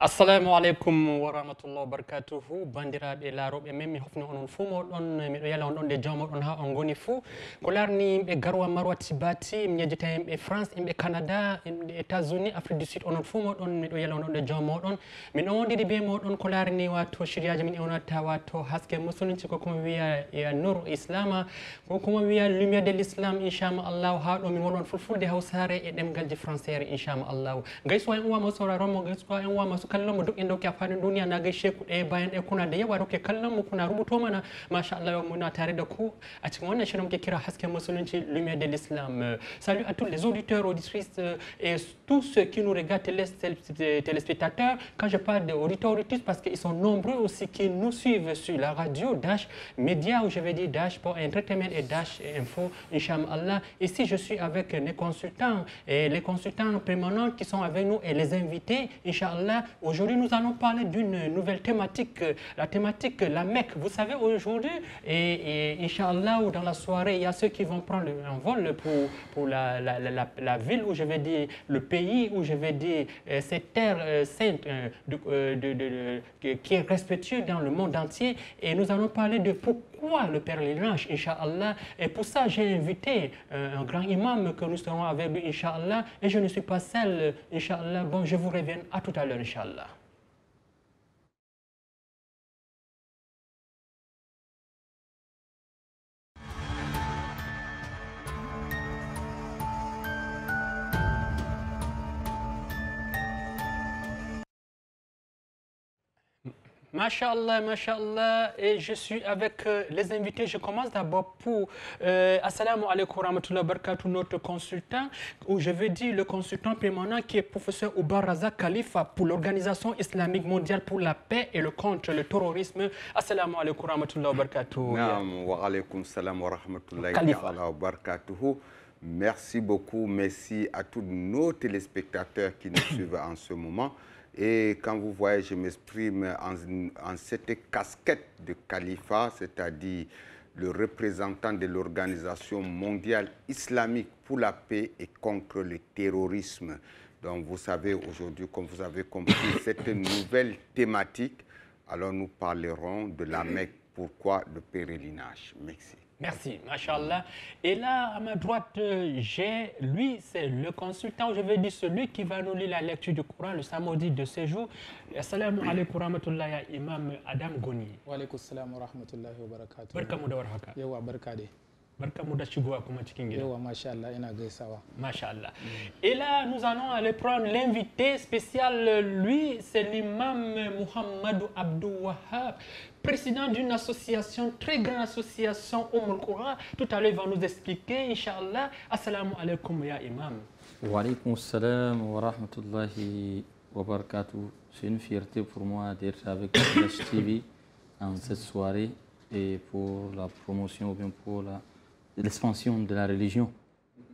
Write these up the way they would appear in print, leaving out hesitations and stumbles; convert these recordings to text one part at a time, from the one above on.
Assalamu alaikum wa rahmatullahi wa barakatuhu. Bandiraɓe laaroɓe men mi hofni onon fuu moɗon miɗo yala on ɗon nde jaw moɗon ha on goni fuu ko larni yimɓe garwa marwa tibati mi yejjita yimɓe France yimɓe Canada yimɓe États-Unis Afrique du Sud onon fuu moɗon miɗo yala on ɗon nde jaw moɗon min ɗon wondiri be moɗon ko larni wato shiryaji min ewnata wato haske musulunci ko kuma wiya ya nour islama ko kuma wiya lumière de l'islam inchallah ha ɗo min wonɗon fulfulde hawsare e ɗemgalji français inchallah gaisuwa en uwa mo sauraron mo gaisuwa en uwa masu kallon mu duk inda kuke a faɗin duniya na gaishe ku ɗaya bayan ɗaya kuna da yawa da kuke kallon mu kuna rubuto mana masha Allah muna tare da ku a cikin wannan shirin muke kira hasken musulunci lumière de l'islam. Salut à tous les auditeurs, auditrices et tous ceux qui nous regardent, téléspectateurs. Quand je parle d'auditeurs, auditrices, parce qu'ils sont nombreux aussi qui nous suivent sur la radio Dash Média, ou je vais dire Dash pour Entertainment et Dash Info, Inch'Allah. Ici, je suis avec les consultants permanents qui sont avec nous et les invités, Inch'Allah. Aujourd'hui, nous allons parler d'une nouvelle thématique, la thématique la Mecque. Vous savez, aujourd'hui, et Inch'Allah, dans la soirée, il y a ceux qui vont prendre un vol pour la ville, où je vais dire le pays, où je vais dire cette terre sainte qui est respectueux dans le monde entier. Et nous allons parler de pourquoi le pèlerinage, Inch'Allah. Et pour ça, j'ai invité un grand imam que nous serons avec lui, Inch'Allah. Et je ne suis pas seul, Inch'Allah. Bon, je vous reviens à tout à l'heure, Inch'Allah. Masha'Allah, Masha'Allah, et je suis avec les invités. Je commence d'abord pour Assalamu alaikum wa rahmatullahi wa barakatuh, notre consultant, ou je veux dire le consultant permanent qui est professeur Oubar Razak Khalifa pour l'Organisation islamique mondiale pour la paix et le contre le terrorisme. Assalamu alaikum wa rahmatullahi wa barakatuh. Naam, wa alaikum salam wa rahmatullahi wa barakatuh. Merci beaucoup, merci à tous nos téléspectateurs qui nous suivent en ce moment. Et quand vous voyez, je m'exprime en cette casquette de Khalifa, c'est-à-dire le représentant de l'Organisation mondiale islamique pour la paix et contre le terrorisme. Donc vous savez, aujourd'hui, comme vous avez compris, cette nouvelle thématique, alors nous parlerons de la Mecque. Pourquoi le pèlerinage? Merci. Merci, Masha'Allah. Et là, à ma droite, j'ai, lui, c'est le consultant, je vais dire celui qui va nous lire la lecture du Coran le samedi de ce jour. Assalamu alaikum wa rahmatullahi, Imam Adam Goni. Wa alaikum salam wa rahmatullahi wa barakatuh. Barka mu da warhaka. Yawa barka dai. Barka mu da shigowa kuma cikin gida. Yawa masha Allah ina gaisawa. Masha Allah. Et là, nous allons aller prendre l'invité spécial. Lui, c'est l'imam Muhammadou Abdou Wahab, président d'une association, très grande association Oumul Qura. Tout à l'heure, il va nous expliquer, Inch'Allah. Assalamu alaikum, ya imam. Wa alaikum salam wa rahmatullahi wa barakatuh. C'est une fierté pour moi d'être avec Dash TV en cette soirée et pour la promotion ou bien pour l'expansion de la religion.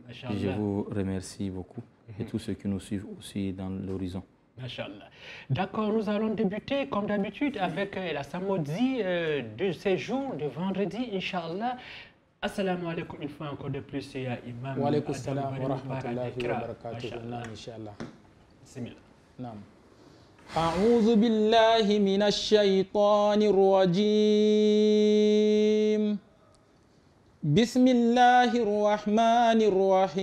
Je vous remercie beaucoup et tous ceux qui nous suivent aussi dans l'horizon. Masha'Allah. D'accord, nous allons débuter comme d'habitude avec la samedi de ce jour, de vendredi, Inch'Allah. Assalamu alaikum une fois encore de plus, ya imam. Wa alaikum salam wa rahmatullahi wa barakatuh. Naam, Inch'Allah. Bismillah. Naam. أعوذ بالله من الشيطان الرجيم بسم الله الرحمن الرحيم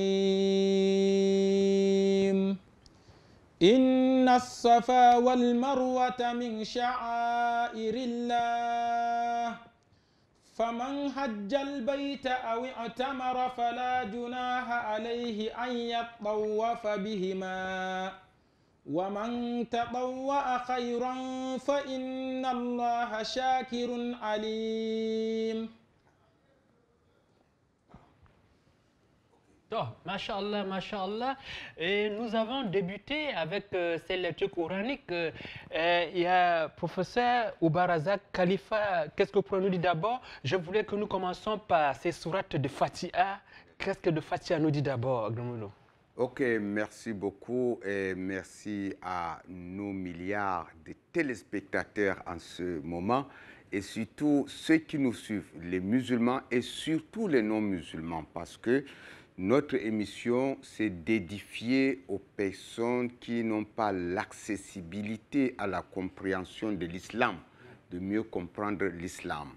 إن الصفا والمروة من شعائر الله فمن حج البيت أو اعتمر فلا جناح عليه أن يطوف بهما ومن تطوع خيرا فإن الله شاكر عليم. Donc, Masha'Allah, Masha'Allah. Et nous avons débuté avec ces lectures coraniques. Il y a professeur Oubar Razak Khalifa. Qu'est-ce que vous pouvez nous dire d'abord? Je voulais que nous commencions par ces sourates de Fatiha. Qu'est-ce que de Fatiha nous dit d'abord, Gnoumoulo? Ok, merci beaucoup et merci à nos milliards de téléspectateurs en ce moment et surtout ceux qui nous suivent, les musulmans et surtout les non-musulmans, parce que notre émission, c'est d'édifier aux personnes qui n'ont pas l'accessibilité à la compréhension de l'islam, de mieux comprendre l'islam.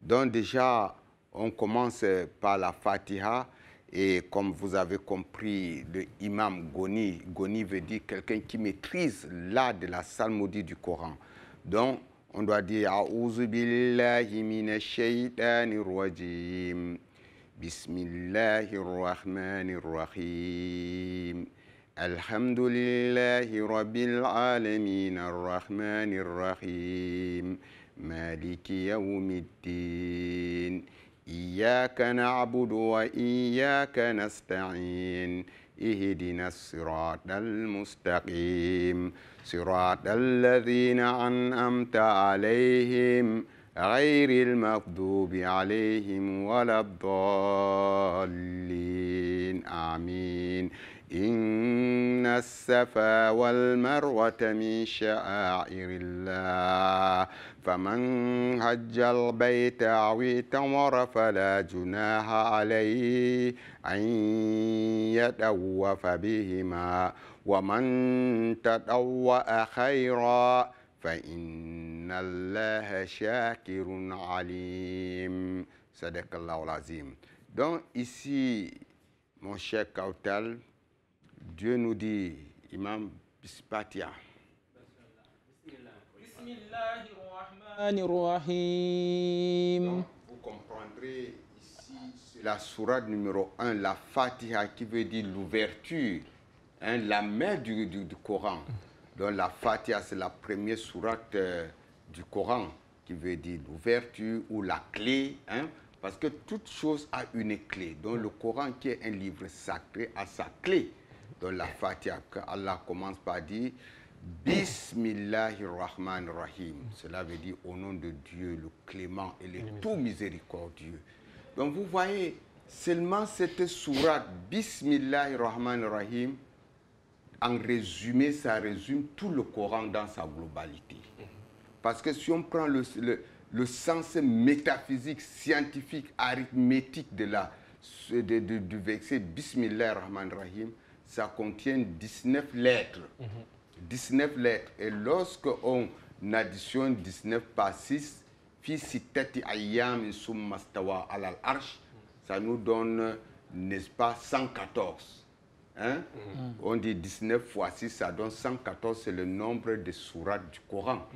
Donc déjà, on commence par la Fatiha et comme vous avez compris, le imam Goni, Goni veut dire quelqu'un qui maîtrise l'art de la psalmodie du Coran. Donc, on doit dire « A'udhu billahi minash shaytanir rajim » Bismillahirrahmanirrahim. Alhamdulillahi rabbil alamin arrahmanirrahim. Maliki yawmiddin. Iyyaka na'budu wa iyyaka nasta'in. اهدنا الصراط المستقيم صراط الذين أنعمت عليهم غير المغضوب عليهم ولا الضالين آمين إن الصفا والمروة من شعائر الله فمن حج البيت أو اعتمر فلا جناح عليه أن يطوف بهما ومن تطوع خيرا فإن الله شاكر عليم صدق الله العظيم. Donc ici, mon cher Kautal, Dieu nous dit, Imam Bispatia. Bismillahirrahmanirrahim. Vous comprendrez ici, c'est la sourate numéro 1, la Fatiha, qui veut dire l'ouverture, hein, la main du Coran. Donc la Fatiha, c'est la première sourate du Coran, qui veut dire l'ouverture ou la clé, hein, parce que toute chose a une clé. Donc le Coran, qui est un livre sacré, a sa clé. Donc la Fatiha, que Allah commence par dire Bismillahirrahmanirrahim. Cela veut dire au nom de Dieu, le clément et le tout miséricordieux. Donc vous voyez, seulement cette sourate Bismillahirrahmanirrahim, en résumé, ça résume tout le Coran dans sa globalité. Parce que si on prend le sens métaphysique, scientifique, arithmétique du verset Bismillahirrahmanirrahim, ça contient 19 lettres. 19 lettres. Et lorsqu'on additionne 19 par 6, fi sittati ayyam summa stawa alal arsh, ça nous donne, n'est-ce pas, 114. Hein? On dit 19 fois 6, ça donne 114, c'est le nombre de sourates du Coran.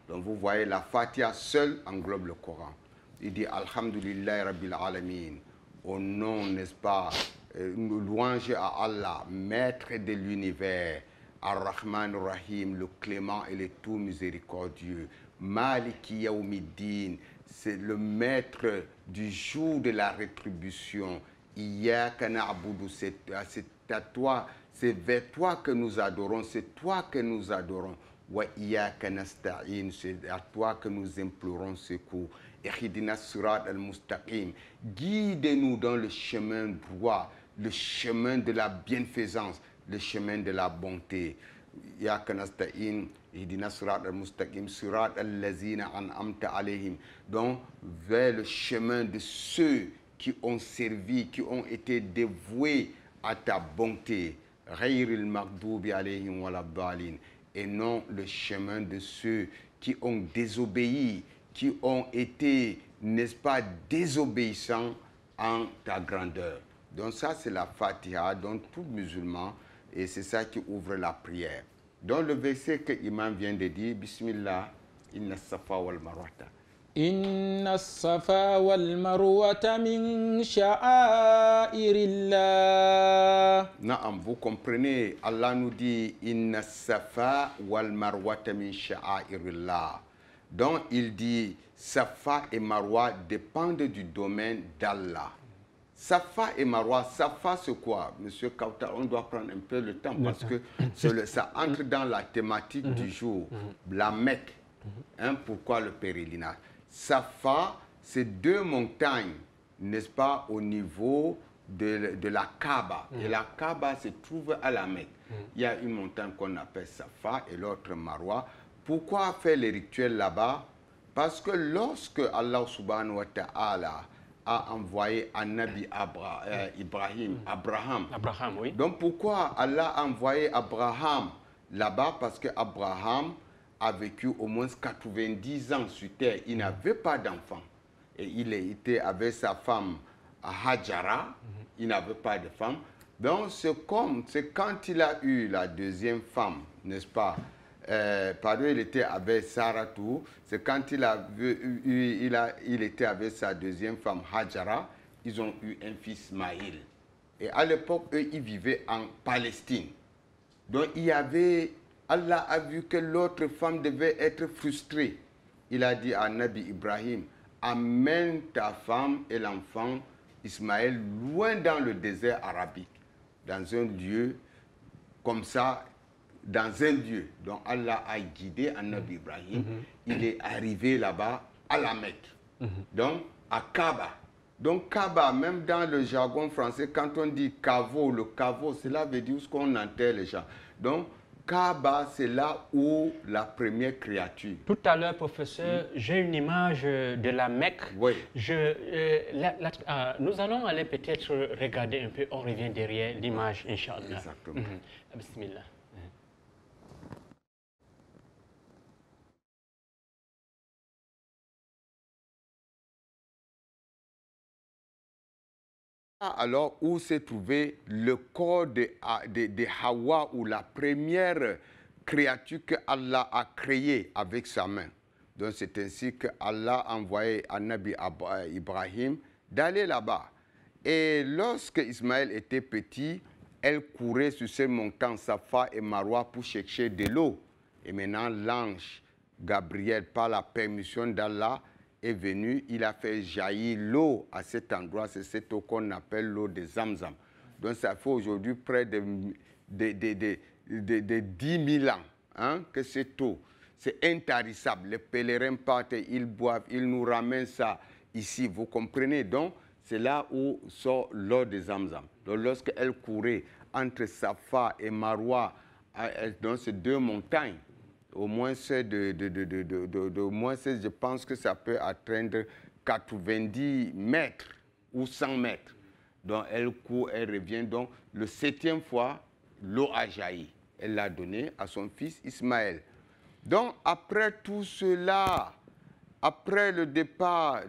Donc vous voyez, la Fatiha seule englobe le Coran. Il dit Alhamdulillah Rabbil Alamin, au nom, n'est-ce pas, louange à Allah, maître de l'univers, Ar-Rahman Ar-Rahim, le clément et le tout miséricordieux, Maliki Yawmiddin, c'est le maître du jour de la rétribution, Iyyaka na'budu, c'est à toi, c'est vers toi que nous adorons, c'est toi que nous adorons. Wa iyyaka nasta'in, c'est à toi que nous implorons secours. Ihdina sirat al-mustaqim, guide-nous dans le chemin droit, le chemin de la bienfaisance, le chemin de la bonté. Iyyaka nasta'in, ihdina sirat al-mustaqim, sirat al-lazina an'amta alayhim. Donc, vers le chemin de ceux qui ont servi, qui ont été dévoués à ta bonté, ghayril maghdubi alayhim waladdallin, et non le chemin de ceux qui ont désobéi, qui ont été, n'est-ce pas, désobéissants en ta grandeur. Donc ça, c'est la Fatiha, donc tout musulman, et c'est ça qui ouvre la prière. Dans le verset que l'imam vient de dire, Bismillah, inna safa wal marwata. Inna safa wal marwata min sha'airillah. Naam, vous comprenez, Allah nous dit Inna safa wal marwata min sha'airillah. Donc il dit Safa et Marwa dépendent du domaine d'Allah. Safa et Marwa, Safa c'est quoi? Monsieur Kauta, on doit prendre un peu le temps parce que ça entre dans la thématique du jour, la Mecque. Hein, pourquoi le pèlerinage? Safa, c'est deux montagnes, n'est-ce pas, au niveau de la Kaaba. Et la Kaaba se trouve à la Mecque. Il y a une montagne qu'on appelle Safa et l'autre Marwa. Pourquoi faire les rituels là-bas? Parce que lorsque Allah subhanahu wa ta'ala a envoyé un Nabi Ibrahim, Abraham. Abraham, oui. Donc pourquoi Allah a envoyé Abraham là-bas? Parce que Abraham a vécu au moins 90 ans sur terre. Il n'avait pas d'enfant. Et il était avec sa femme Hajara. Il n'avait pas de femme. Donc c'est quand il a eu la deuxième femme, n'est-ce pas? Pardon, il était avec Saratou. C'est quand il était avec sa deuxième femme Hajara, ils ont eu un fils Ismaïl. Et à l'époque, eux, ils vivaient en Palestine. Donc Allah a vu que l'autre femme devait être frustrée. Il a dit à Nabi Ibrahim, amène ta femme et l'enfant Ismaël loin dans le désert arabique, dans un lieu comme ça, dans un lieu dont Allah a guidé à Nabi Ibrahim. Il est arrivé là-bas à la Mecque, donc à Kaaba. Donc Kaaba, même dans le jargon français, quand on dit caveau, le caveau, cela veut dire ce qu'on enterre les gens. Donc Kaaba, c'est là où la première créature. Tout à l'heure, professeur, j'ai une image de la Mecque. Oui. Nous allons aller peut-être regarder un peu, on revient derrière l'image, Inch'Allah. Exactement. Bismillah. Alors, où s'est trouvé le corps de Hawa, ou la première créature que Allah a créée avec sa main. Donc, c'est ainsi que Allah a envoyé à Nabi Ibrahim d'aller là-bas. Et lorsque Ismaël était petit, elle courait sur ces montagnes Safa et Marwa pour chercher de l'eau. Et maintenant, l'ange Gabriel, par la permission d'Allah, est venu, il a fait jaillir l'eau à cet endroit. C'est cette eau qu'on appelle l'eau de Zamzam. Donc ça fait aujourd'hui près de 10 000 ans hein, que cette eau, c'est intarissable. Les pèlerins partent, ils boivent, ils nous ramènent ça ici, vous comprenez? Donc c'est là où sort l'eau de Zamzam. Donc lorsqu'elle courait entre Safa et Marwa, dans ces deux montagnes, au moins, je pense que ça peut atteindre 90 mètres ou 100 mètres. Donc, elle court, elle revient. Donc, le 7e fois, l'eau a jailli. Elle l'a donné à son fils Ismaël. Donc, après tout cela, après le départ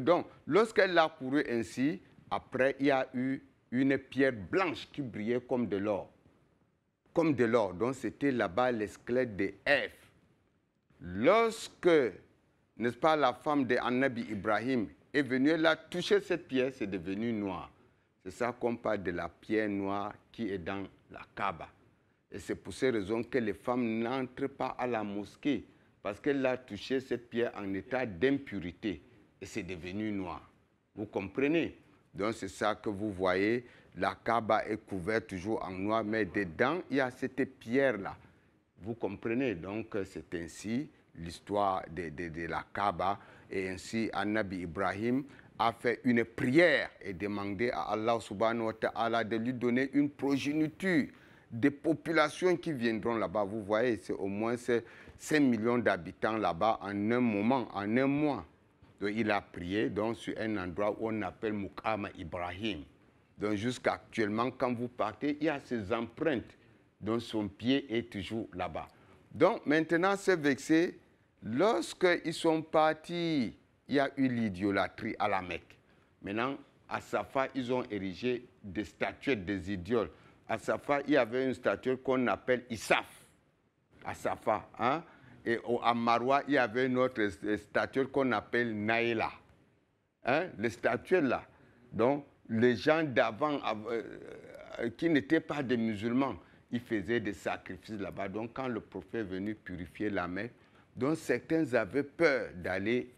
donc, lorsqu'elle a couru ainsi, après, il y a eu une pierre blanche qui brillait comme de l'or. Comme de l'or. Donc, c'était là-bas les squelettes de Ève. Lorsque, n'est-ce pas, la femme de Nabi Ibrahim est venue, elle a touché cette pierre, c'est devenu noir. C'est ça qu'on parle de la pierre noire qui est dans la Kaaba. Et c'est pour ces raisons que les femmes n'entrent pas à la mosquée, parce qu'elle a touché cette pierre en état d'impurité. Et c'est devenu noir. Vous comprenez? Donc, c'est ça que vous voyez. La Kaaba est couverte toujours en noir, mais dedans, il y a cette pierre-là. Vous comprenez? Donc, c'est ainsi l'histoire de la Kaaba. Et ainsi, Nabi Ibrahim a fait une prière et demandé à Allah subhanahu wa ta'ala de lui donner une progéniture des populations qui viendront là-bas. Vous voyez, c'est au moins 5 millions d'habitants là-bas en un moment, en un mois. Donc, il a prié donc, sur un endroit où on appelle Muqama Ibrahim. Donc jusqu'à actuellement, quand vous partez, il y a ces empreintes. Donc son pied est toujours là-bas. Donc maintenant, c'est vexé. Lorsqu'ils sont partis, il y a eu l'idolâtrie à la Mecque. Maintenant, à Safa, ils ont érigé des statuettes, des idioles. À Safa, il y avait une statue qu'on appelle Issaf. À Safa. Hein? Et à Marwa, il y avait une autre statue qu'on appelle Naïla. Hein? Les statues là. Donc, les gens d'avant, qui n'étaient pas des musulmans, ils faisaient des sacrifices là-bas. Donc, quand le prophète est venu purifier la Mecque, donc certains avaient peur d'aller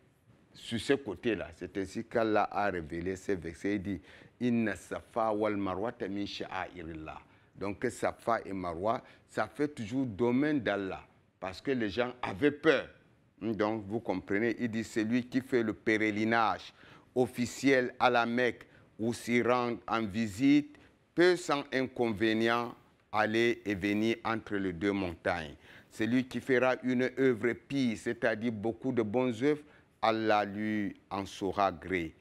sur ce côté-là. C'est ainsi qu'Allah a révélé ces versets. Il dit « Inna Safa wal Marwa min sha'airillah ». Donc, Safa et Marwa, ça fait toujours domaine d'Allah, parce que les gens avaient peur. Donc, vous comprenez, il dit « Celui qui fait le pèlerinage officiel à la Mecque, ou s'y rendre en visite, peut sans inconvénient aller et venir entre les deux montagnes. Celui qui fera une œuvre pie, c'est-à-dire beaucoup de bonnes œuvres, Allah lui en saura gré.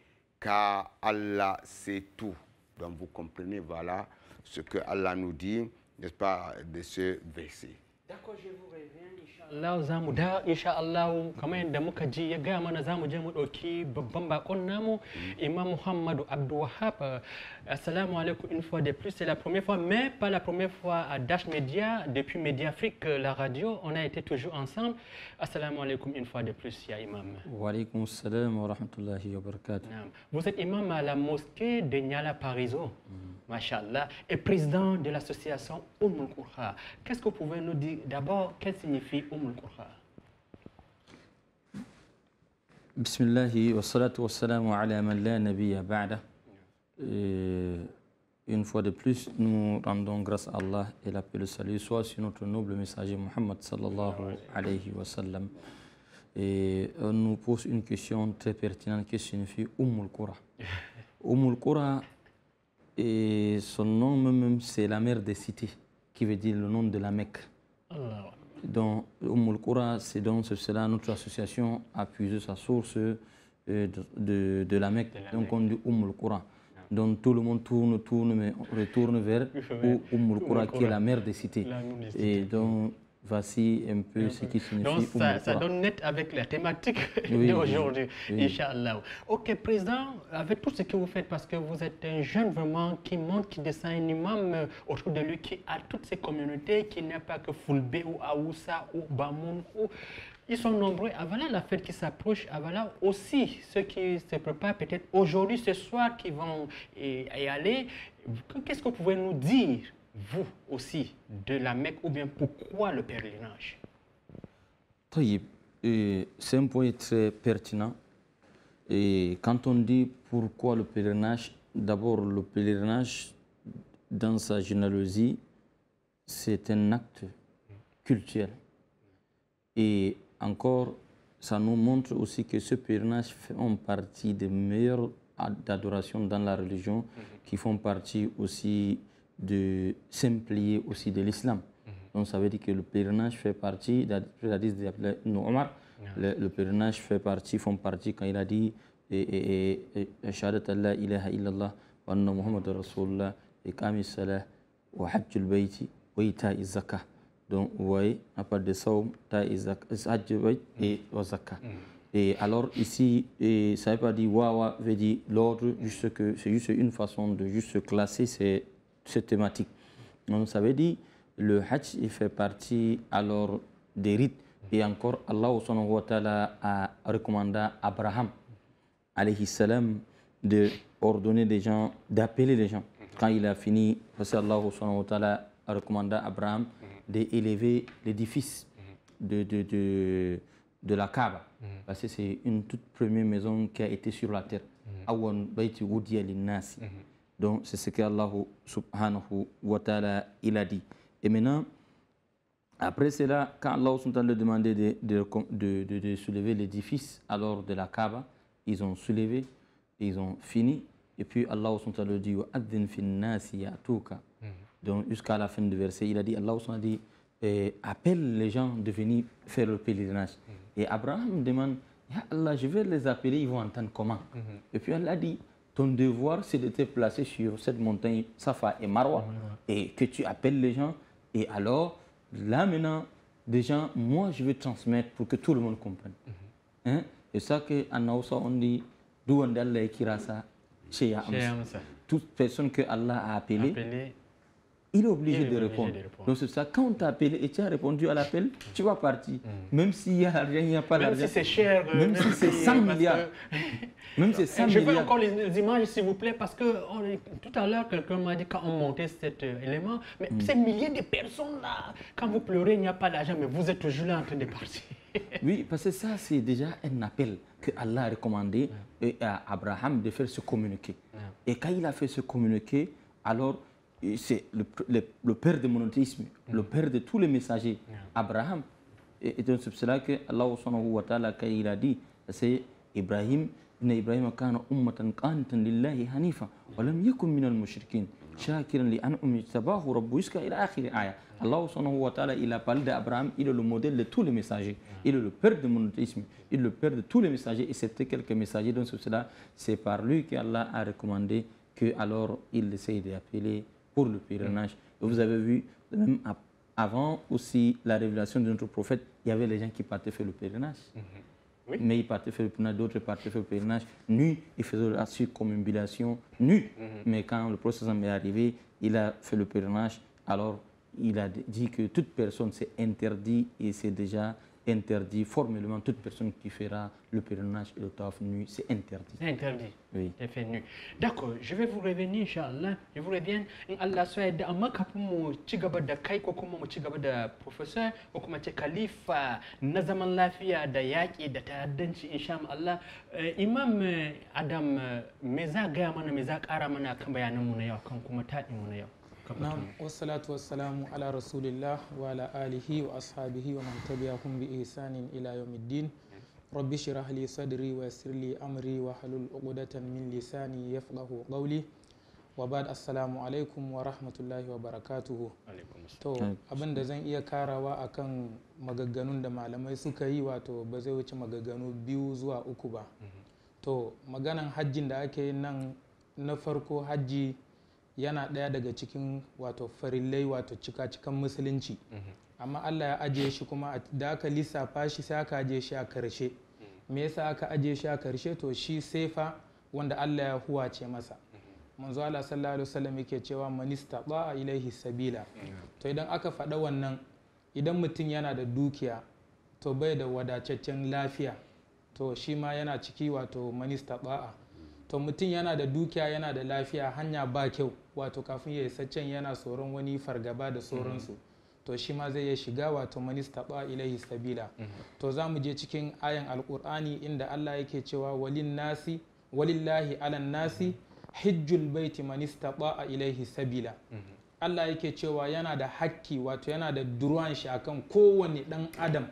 car Allah sait tout. Donc vous comprenez, voilà ce que Allah nous dit, n'est-ce pas, de ce verset. D'accord, je vous reviens, Inch'Allah, za mu da Inch'Allah, kamar yadda muka ji ya gaya mana za mu je mu ɗauki babban bakon namu, Imam Muhammadu Abdul Wahab. Assalamu alaikum une fois de plus, c'est la première fois, mais pas la première fois à Dash Media, depuis Mediafrique, la radio, on a été toujours ensemble. Assalamu alaikum une fois de plus, ya Imam. Wa alaikum salam wa rahmatullahi wa barakatuh. Vous êtes imam à la mosquée de Niala Pariso, Masha'Allah, et président de l'association Qura. Qu'est-ce que vous pouvez nous dire d'abord, qu'est-ce que signifie Qura? Bismillahi wa salatu wa salamu ala man la nabiyya ba'da. Une fois de plus, nous rendons grâce à Allah et la paix et le salut soit sur notre noble messager Muhammad sallallahu alayhi wa sallam. Et on nous pose une question très pertinente qui signifie Qura. Qura, et son nom même, c'est la mère des cités, qui veut dire le nom de la Mecque. Donc, Qura, c'est donc cela, notre association a puisé sa source de la Mecque. Donc, on dit Qura. Donc, tout le monde tourne, mais on retourne vers Qura, qui est la mère des cités. Et donc, voici un peu ce qui signifie. Donc ça donne net avec la thématique d'aujourd'hui, Inch'Allah. Ok, Président, avec tout ce que vous faites, parce que vous êtes un jeune vraiment qui monte, qui descend un imam autour de lui, qui a toutes ces communautés, qui n'est pas que Fulbe ou Aoussa ou Bamoun. Ils sont nombreux. Voilà la fête qui s'approche. Voilà aussi ceux qui se préparent peut-être aujourd'hui, ce soir, qui vont y aller. Qu'est-ce que vous pouvez nous dire, vous aussi, de la Mecque, ou bien pourquoi le pèlerinage? C'est un point très pertinent. Et quand on dit pourquoi le pèlerinage, d'abord le pèlerinage, dans sa généalogie, c'est un acte culturel. Et encore, ça nous montre aussi que ce pèlerinage fait partie des meilleures d'adoration dans la religion, qui font partie aussi de s'impliquer aussi de l'islam. Donc ça veut dire que le pèlerinage fait partie, le pèlerinage font partie quand il a dit Shahadat Allah ilaha illallah wa anna Muhammad Rasulullah iqamis salah wa hajjul bayti wa ita'iz zakah. Donc vous voyez, à part de saum, ta'iz zakah et wa zakah. Et alors ici, ça ne veut pas dire wawa, veut dire l'ordre, juste que c'est juste une façon de juste classer cette thématique. Donc ça veut dire le Hajj il fait partie alors des rites. Et encore, Allah subhanahu wa ta'ala a recommandé à Abraham alayhi salam de ordonner des gens, d'appeler les gens. Quand il a fini, parce que Allah subhanahu wa ta'ala a recommandé à Abraham d'élever l'édifice de la Kaaba. Parce que c'est une toute première maison qui a été sur la terre. Awan bayti wudiya lin-nasi. Donc, c'est ce qu'Allah subhanahu wa ta'ala il a dit. Et maintenant, après cela, quand Allah subhanahu wa ta'ala demandé de soulever l'édifice alors de la Kaaba, ils ont soulevé, ils ont fini. Et puis Allah subhanahu wa ta'ala dit « Wa'adhin fin nasi ya'tuka ». Donc, jusqu'à la fin du verset, il a dit, Allah subhanahu wa ta'ala dit « Appelle les gens de venir faire le pèlerinage ». Et Abraham demande « Ya Allah, je vais les appeler, ils vont entendre comment ?» Et puis Allah dit ton devoir, c'est de te placer sur cette montagne Safa et Marwa et que tu appelles les gens. Et alors, là maintenant, des gens, moi je vais transmettre pour que tout le monde comprenne. Et ça que en Hausa on dit, d'où on Allah kirasa, chez Amsa. Toute personne que Allah a appelée, il est obligé de répondre. Donc c'est ça, quand on t'a appelé et tu as répondu à l'appel, tu vas partir. Même s'il n'y a rien, il n'y a pas d'argent. Même si c'est cher. Même si c'est 100 milliards. Même si c'est 100 milliards. Je veux encore les images, s'il vous plaît, parce que tout à l'heure, quelqu'un m'a dit quand on montait cet élément, mais ces milliers de personnes là, quand vous pleurez, il n'y a pas d'argent, mais vous êtes toujours là en train de partir. Oui, parce que ça, c'est déjà un appel que Allah a recommandé à Abraham de faire se communiquer. Et quand il a fait se communiquer, alors c'est le père du monothéisme, le père de tous les messagers, Abraham. Et donc c'est cela que Allah subhanahu wa ta'ala, quand il a dit, c'est Ibrahim, inna Ibrahim kana ummatan qanitan lillahi hanifa wa lam yakun minal mushrikin. shakiran li an'umi tabahu rabbu jusqu'à ila akhir aya. Allah subhanahu wa ta'ala, il a parlé d'Abraham, il est le modèle de tous les messagers. Il est le père du monothéisme, il est le père de tous les messagers et c'était quelques messagers. Donc cela, c'est par lui qu'Allah a recommandé que alors il essaye d'appeler pour le pèlerinage. Et vous avez vu, même avant aussi la révélation de notre prophète, il y avait les gens qui partaient faire le pèlerinage. Oui. Mais ils partaient faire le pèlerinage, d'autres partaient faire le pèlerinage nus, ils faisaient la circumambulation nus. Mais quand le prophète est arrivé, il a fait le pèlerinage, alors il a dit que toute personne c'est interdit et c'est déjà interdit formellement. Toute personne qui fera le pèlerinage et le tawaf nu, c'est interdit. C'est interdit. Oui. C'est fait nu. D'accord, je vais vous revenir, Inch'Allah. Je vous reviens. Allah soit aidé. Amma kafin mu ci gaba da kai ko kuma mu ci gaba da professeur ko kuma ce khalifa na zaman lafiya da yaƙi da ta'addanci insha Allah. Imam Adam me za gaya mana me za ƙara mana kan bayanan mu na yau kan kuma taɗin mu na yau. Na'am, wassalatu wassalamu ala rasulillah wa ala alihi wa ashabihi wa man tabi'ahum bi ihsanin ila yawmiddin. Rabbi shrah li sadri wa yassir li amri wa halul 'uqdatan min lisani yafqahu qawli. Wa ba'd, assalamu alaikum wa rahmatullahi wa barakatuhu. To abin da zan iya karawa akan magagganun da malamai suka yi, wato ba zai wuce magagganu 2 zuwa 3 ba. To maganan hajjin da ake yin nan, na farko hajji yana ɗaya daga cikin wato farillai, wato cika-cikan musulunci. Amma Allah ya ajiye shi kuma da aka lissafa shi sai aka ajiye shi a karshe. Me yasa aka ajiye shi a karshe? To shi sefa wanda Allah ya huwace masa. Manzo Allah sallallahu alaihi wasallam yake cewa man istata'a ilaihi sabila. To idan aka faɗa wannan, idan mutum yana da dukiya to bai da wadataccen lafiya, to shi ma yana ciki, wato man istata'a. To mutum yana da dukiya yana da lafiya, hanya ba kyau, wato kafin ya isa can yana tsoron wani fargaba da sauransu, to shi ma zai iya shiga wato man istata'a ilaihi sabila. To za mu je cikin ayan alqur'ani inda Allah yake cewa walillahi alan nasi hijjul baiti man istata'a ilaihi sabila. Allah yake cewa yana da hakki, wato yana da duruwan shi akan kowane dan adam,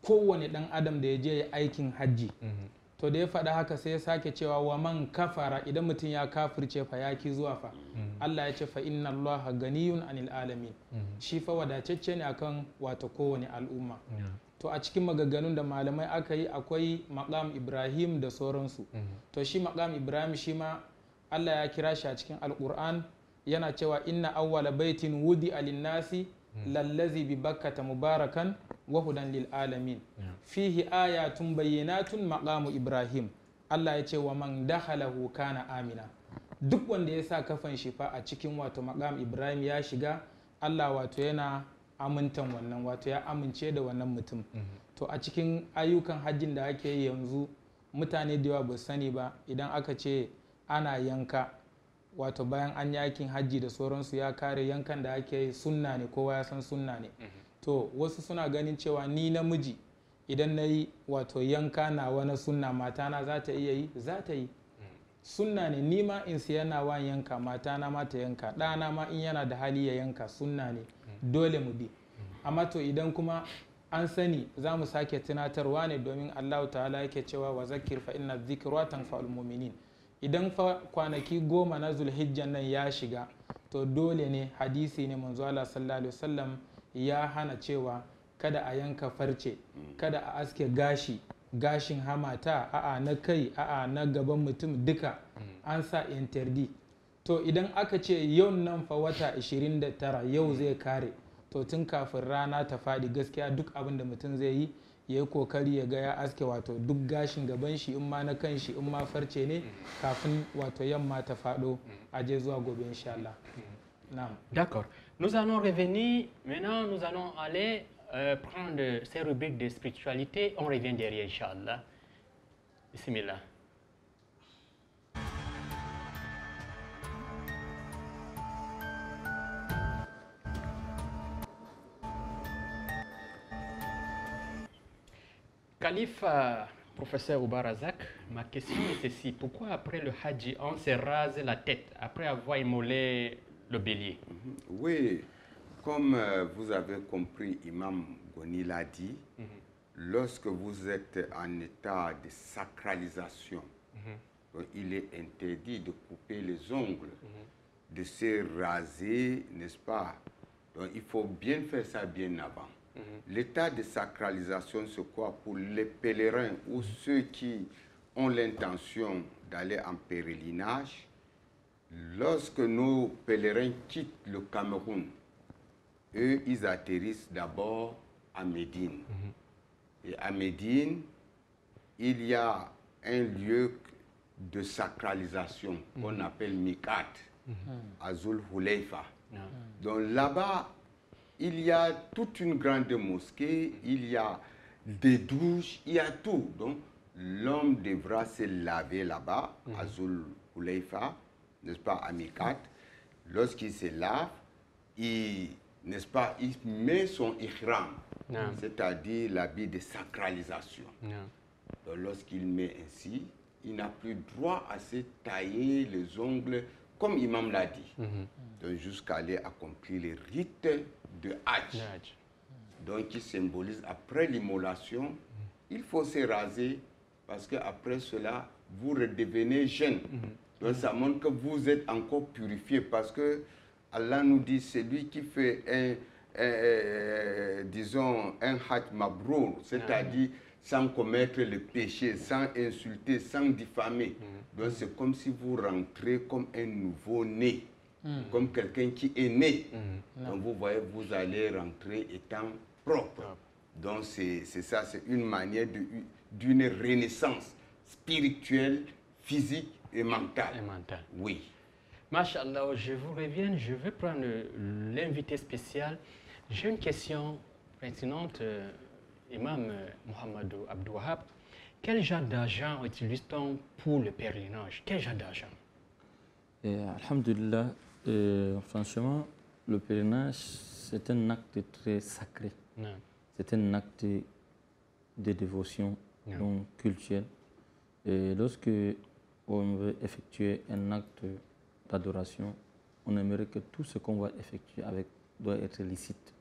kowane dan adam da ya je aikin hajji. To da ya faɗa haka sai ya sake cewa wa man kafara, idan mutum ya kafirce fa ya ki zuwa fa. Allah ya ce fa inna Allah ganiyun anil alamin. Shi fa wadatacce ne akan wato kowane al'umma. To a cikin magagganun da malamai aka yi akwai maqam Ibrahim da sauransu. To shi maqam Ibrahim shi ma Allah ya kira shi a cikin Alƙur'an, yana cewa inna awwala baitin wudi alinnasi lallazi bi bakkata mubarakan wa hudan lil alamin fihi ayatun bayyinatun maqamu Ibrahim. Allah ya ce wa man dakhalahu kana amina. Duk wanda ya sa kafan shi fa a cikin wato maqam Ibrahim ya shiga, Allah wato yana amintan wannan, wato ya amince da wannan mutum. To a cikin ayyukan hajjin da ake yi yanzu, mutane da yawa ba sani ba, idan aka ce ana yanka, wato bayan an yakin hajji da sauransu, ya kare yankan da ake yi sunna ne, kowa ya san sunna ne. To wasu suna ganin cewa ni namiji idan na yi wato yanka na wani sunna, matana za ta iya yi? Za ta yi. Sunna ne, ni ma in siya nawa yanka, matana ma ta yanka, ɗana ma in yana da hali ya yanka, sunna ne, dole mu bi. Amma to idan kuma an sani, za mu sake tunatarwa ne, domin Allah ta'ala yake cewa wa zakir fa inna dhikra tanfa'ul mu'minin. Idan fa kwanaki 10 na Zulhijjan nan ya shiga, to dole ne, hadisi ne, manzo Allah sallallahu alaihi wasallam ya hana cewa kada a yanka farce, kada a aske gashin hamata, a'a na kai, a'a na gaban mutum, duka an sa interdi. To idan aka ce yau nan fa wata 29 yau zai kare, to tun kafin rana ta faɗi, gaskiya duk abin da mutum zai yi ya yi kokari ya ga ya aske wato duk gashin gaban shi, in ma na kan shi, in ma farce ne, kafin wato yamma ta faɗo a je zuwa gobe insha Allah. D'accord. Nous allons revenir, maintenant nous allons aller prendre ces rubriques de spiritualité. On revient derrière, Inch'Allah. Bismillah. Calife, professeur Oubarazak, ma question est ceci. Pourquoi après le Hajj, on se rase la tête après avoir immolé le bélier? Oui, comme vous avez compris, Imam Goni l'a dit, lorsque vous êtes en état de sacralisation, il est interdit de couper les ongles. de se raser, n'est-ce pas? Donc il faut bien faire ça bien avant. L'état de sacralisation, c'est quoi? Pour les pèlerins ou ceux qui ont l'intention d'aller en pèlerinage, lorsque nos pèlerins quittent le Cameroun, eux, ils atterrissent d'abord à Médine. Et à Médine, il y a un lieu de sacralisation qu'on appelle Mikat, à Zul Hulayfa. Donc là-bas, il y a toute une grande mosquée, il y a des douches, il y a tout. Donc l'homme devra se laver là-bas, à Zul Hulayfa, n'est-ce pas, à Mikat. Lorsqu'il se lave, n'est-ce pas, il met son ihram, c'est-à-dire l'habit de sacralisation. Donc lorsqu'il met ainsi, il n'a plus droit à se tailler les ongles, comme Imam l'a dit, donc jusqu'à aller accomplir les rites de Hajj. Donc qui symbolise, après l'immolation, il faut se raser, parce qu'après cela, vous redevenez jeune. Donc ça montre que vous êtes encore purifié, parce que Allah nous dit, c'est lui qui fait disons, un hajj mabrour, c'est-à-dire sans commettre le péché, sans insulter, sans diffamer. Donc c'est comme si vous rentrez comme un nouveau-né, comme quelqu'un qui est né. Donc vous voyez, vous allez rentrer étant propre. Donc c'est ça, c'est une manière d'une renaissance spirituelle, physique et mentale. Oui. Masha'Allah, je vous reviens, je vais prendre l'invité spécial. J'ai une question pertinente, Imam Mohamedou Abdou Wahab. Quel genre d'argent utilise-t-on pour le pèlerinage? Quel genre d'argent? Alhamdulillah, franchement, le pèlerinage, c'est un acte très sacré. C'est un acte de dévotion donc, culturelle. Et lorsque on veut effectuer un acte d'adoration, on aimerait que tout ce qu'on va effectuer avec doit être licite.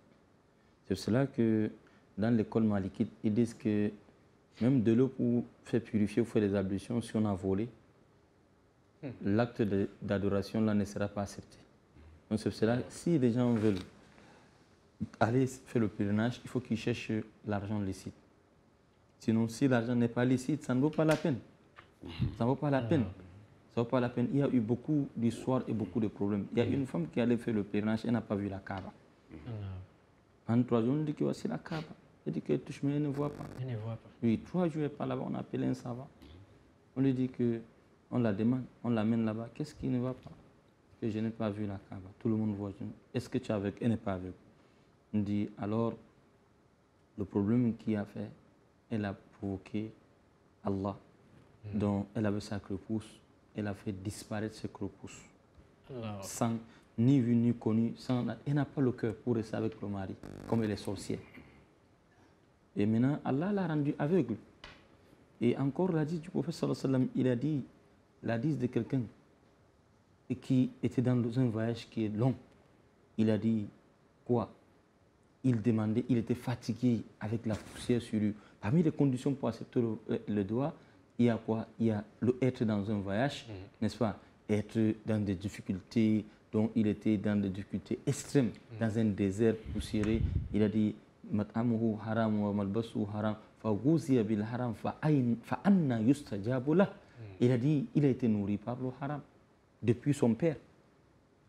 C'est pour cela que dans l'école malikite, ils disent que même de l'eau pour faire purifier ou faire des ablutions, si on a volé, l'acte d'adoration là ne sera pas accepté. Donc c'est pour cela que si les gens veulent aller faire le pèlerinage, il faut qu'ils cherchent l'argent licite. Sinon, si l'argent n'est pas licite, ça ne vaut pas la peine. Ça ne vaut pas la peine. Ça vaut pas la peine. Il y a eu beaucoup d'histoires et beaucoup de problèmes. Il y a une femme qui allait faire le pèlerinage, elle n'a pas vu la Kaaba. En 3 jours, on dit que voici la Kaaba. Elle dit qu'elle touche, mais elle ne voit pas. Elle ne voit pas. Oui, 3 jours, elle n'est pas là-bas, on appelle un savant. On lui dit qu'on la demande, on l'amène là-bas. Qu'est-ce qui ne va pas? Que je n'ai pas vu la Kaaba. Tout le monde voit. Est-ce que tu es avec? Elle n'est pas avec. On dit alors, le problème qu'il a fait, elle a provoqué Allah. Donc, elle avait sa crépousse. Elle a fait disparaître ses crépousse. Sans ni vu ni connu. Elle n'a pas le cœur pour rester avec le mari, comme elle est sorcière. Et maintenant, Allah l'a rendu aveugle. Et encore, la dit du prophète sallallahu alayhi wa sallam, il a dit la dise de quelqu'un qui était dans un voyage qui est long. Il a dit quoi? Il demandait, il était fatigué avec la poussière sur lui. Parmi les conditions pour accepter le doigt, il y a quoi? Il y a être dans un voyage, n'est-ce pas? Être dans des difficultés, donc il était dans des difficultés extrêmes, dans un désert poussiéreux. Il a dit mat'amuhu haram wa malbasuhu haram fa ghuziya bil haram fa anna yustajabu lah. Il a dit il a été nourri par le haram depuis son père.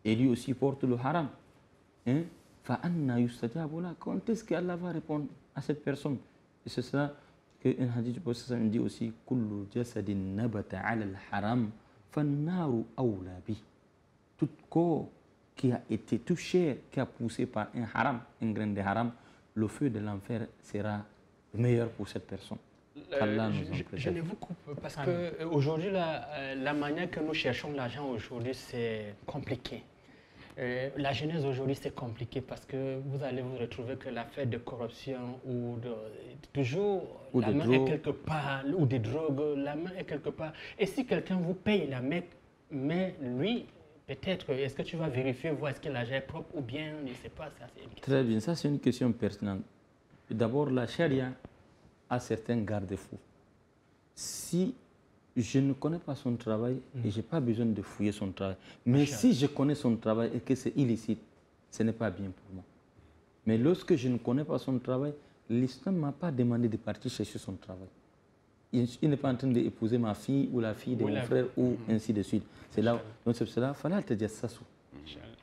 Et lui aussi porte le haram. Hein? Fa anna yustajabu lah. Quand est-ce qu'Allah va répondre à cette personne? Et c'est cela qu'un hadith du prophète dit aussi kullu jasadin nabata ala al-haram fannaru awla bi. Tout corps qui a été touché, qui a poussé par un haram, un grain de haram, le feu de l'enfer sera meilleur pour cette personne. Je ne vous coupe parce qu'aujourd'hui, la manière que nous cherchons l'argent aujourd'hui, c'est compliqué. La jeunesse aujourd'hui, c'est compliqué parce que vous allez vous retrouver que l'affaire de corruption ou toujours la main est quelque part, ou des drogues, la main est quelque part. Et si quelqu'un vous paye la main, mais lui, peut-être, est-ce que tu vas vérifier, voir est-ce que l'argent est propre ou bien, je ne sais pas. Ça, très bien, ça c'est une question pertinente. D'abord, la charia a certains garde-fous. Si Je ne connais pas son travail et je n'ai pas besoin de fouiller son travail. Mais si je connais son travail et que c'est illicite, ce n'est pas bien pour moi. Mais lorsque je ne connais pas son travail, l'islam ne m'a pas demandé de partir chercher son travail. Il n'est pas en train d'épouser ma fille ou la fille de mon frère ou ainsi de suite. C'est là, donc c'est cela, fallait te dire ça.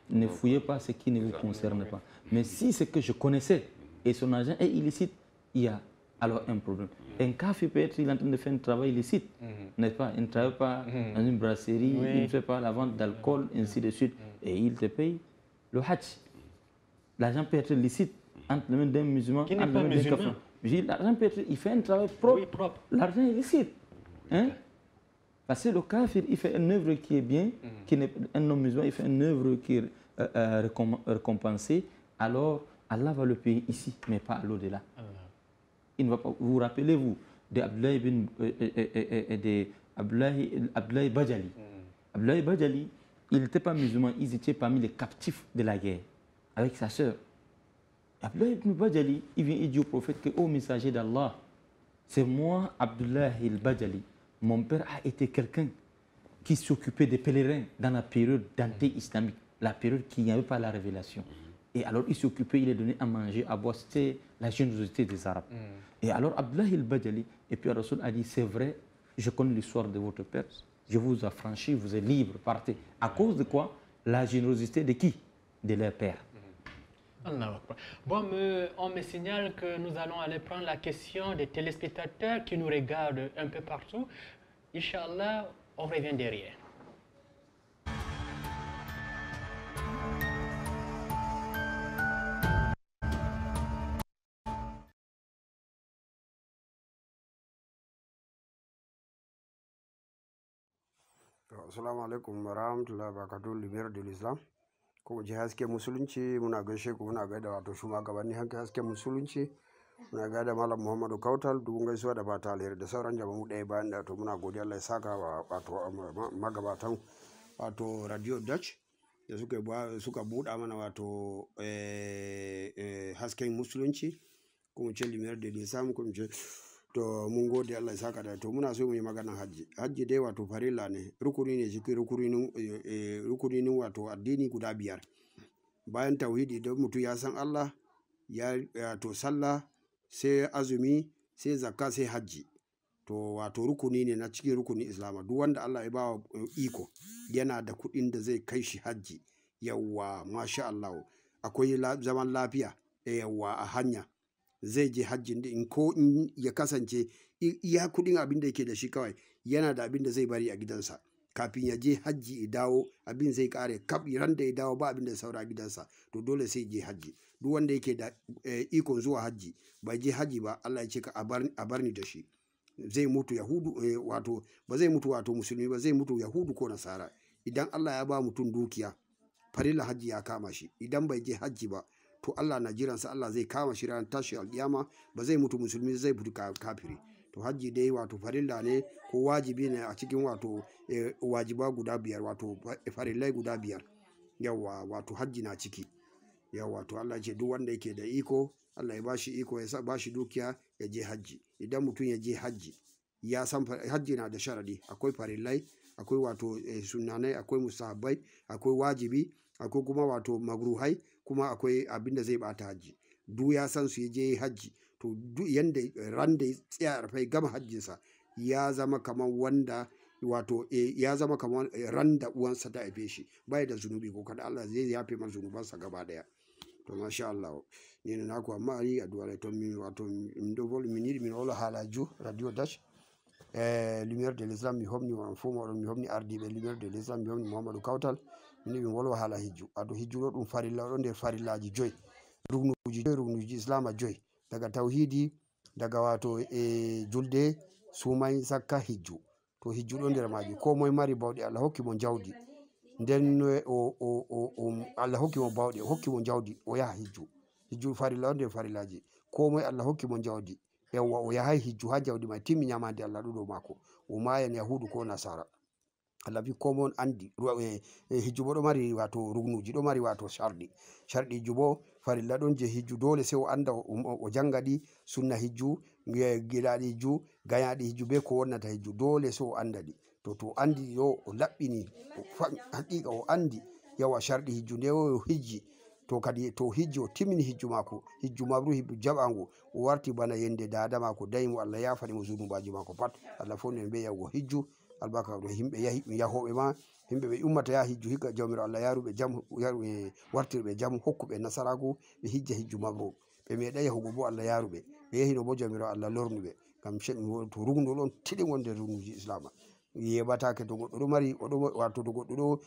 Ne fouillez pas ce qui ne vous concerne pas. Mais si c'est que je connaissais et son argent est illicite, il y a alors un problème. Un kafir peut être en train de faire un travail illicite, n'est-ce pas? Il ne travaille pas dans une brasserie, il ne fait pas la vente d'alcool, ainsi de suite, et il te paye le hajj. L'argent peut être licite entre les mains d'un musulman. Qui n'est pas musulman. L'argent peut être, il fait un travail propre. Oui, propre. L'argent est licite. Hein? Parce que le kafir, il fait une œuvre qui est bien, qui n'est un homme musulman, il fait une œuvre qui est récompensée, alors Allah va le payer ici, mais pas à l'au-delà. Il ne va pas. Vous rappelez-vous d'Abdoulaye Bajali. Abdoulaye Bajali, il n'était pas musulman, ils étaient parmi les captifs de la guerre, avec sa sœur. Abdoulaye Bajali, il vient et dit au prophète que, ô messager d'Allah, c'est moi, Abdoulaye Bajali. Mon père a été quelqu'un qui s'occupait des pèlerins dans la période d'anté-islamique, la période qui n'y avait pas la révélation. Et alors, il s'occupait, il est donné à manger, à boire, c'était la générosité des Arabes. Et alors, Abdullah al-Bajali, et puis Rasoul a dit, c'est vrai, je connais l'histoire de votre père, je vous ai affranchi, vous êtes libre, partez. À cause de quoi? La générosité de qui? De leur père. Bon, on me signale que nous allons aller prendre la question des téléspectateurs qui nous regardent un peu partout. Inch'Allah, on revient derrière. Assalamu alaikum wa rahmatullahi wa barakatuh, lumière de l'islam. Kuma ji haske musulunci muna gaishe ku, muna gaida wato shugabanni haske musulunci, muna gaida malam Muhammadu Kautal, dubun gaisuwa da fata alheri da sauran jama'u ɗaya bayan da to muna godiya Allah ya saka wa wato magabatan wato Radio Dutch da suka buɗa mana wato hasken musulunci, kuma ce lumière de l'islam, kuma ce to mun gode Allah ya saka da to muna so mu yi maganar hajji dai wato farilla ne, rukuni ne cikin rukunin wato addini guda biyar. Bayan tauhidi idan mutum ya san Allah ya to sallah sai azumi sai zakka sai hajji, to wato rukuni ne na cikin rukunin islama. Duk wanda Allah ya bawa iko yana da kuɗin da zai kai shi hajji, yawwa masha Allah, akwai zaman lafiya yawwa a hanya zai je hajjin din, ko in ya kasance iya kudin abin da yake da shi kawai yana da abin da zai bari a gidansa kafin ya je hajji ya dawo, abin zai kare kaf ran da ya dawo ba abin da ya saura a gidansa, to dole sai je hajji. Duk wanda yake da ikon zuwa hajji bai je hajji ba, Allah ya ce ka a bar ni da shi, zai mutu yahudu wato ba zai mutu wato musulmi ba, zai mutu yahudu ko nasara. Idan Allah ya ba mutum dukiya, farilla hajji ya kama shi, idan bai je hajji ba to Allah na jiransa, Allah zai kama shi ran tashi alƙiyama, ba zai mutu musulmi, zai mutu kafiri. To hajji dai wato farilla ne ko wajibi ne a cikin wato wajiba guda biyar, wato farillai guda biyar, yawa wato hajji na ciki. Yawa to Allah ce duk wanda yake da iko, Allah ya bashi iko, ya bashi dukiya ya je hajji. Idan mutum ya je hajji ya san hajji na da sharadi, akwai farillai, akwai wato sunnanai, akwai mustahabbai, akwai wajibi, akwai kuma wato magruhai, kuma akwai abin da zai bata hajji. Duk ya san su, ya je hajji, to duk yanda ran da ya tsaya arfai gama hajjinsa ya zama kamar wanda wato ya zama kamar ran da uwansa ta haife shi, bai da zunubi ko kada, Allah zai yafe masa zunubansa gaba daya. To masha Allah, ni ne naku amma ari addu'a to mi wato ndovol minir min wala halaju Radio Dutch lumière de l'islam, mi homni wan fumo mi homni ardibe lumière de l'islam, mi homni Muhammadu Kautal, min wolwa hala hijju. Ado hijjuɗo ɗum farilla ɗo nder farillaji joyi, ruknuji islama joyi, daga tauhidi, daga wato julde, sumai, zakka, hijju. To hijju ɗo nder maji, ko moye mari bawɗe, Allah hokki mo jawdi, nden Allah hokki mo bawɗe, hokki mo jawdi, o yaha hijju farilla ɗo nder farillaji, ko moye Allah hokki mo jawdi, yawwa o yahay hijju ha jawdi mai timmi nyamande Allah ɗuɗo mako, o mayan yahudu ko nasara. Allah wi ko mon andi hijju bo ɗo mari wato rugnuji, ɗo mari wato sharɗiji bo farilla ɗon je hijju dole sai o anda o janga ɗi, sunna hijju gilaɗi hijju gayaɗi hijju be ko wonnata hijju dole so o anda ɗi to andi yo o laɓɓini haqiqa o andi yawa sharɗi hijju nde o hijji to kadi to hijji o timmini hijju mako hijju mabru hijju jaɓango o warti bana yende dada mako dayimo Allah yafanimo zunubaji mako pat Allah fonni en be yahugo hijju albaka ɗo himɓe yahoɓe ma himɓe ɓe ummata yaha hijju hikka jawmiro Allah yaruɓe jaam wartirɓe jaam hokkuɓe nasaraku ɓe hijja hijju mabru ɓe meeɗa yahugo bo Allah yaruɓe ɓe yahino bo jawmiro Allah lornuɓe ngam to rugdu ɗon tiɗi wonde rugnuji islama yeɓatake to goɗɗo ɗo mari wato to goɗɗo ɗo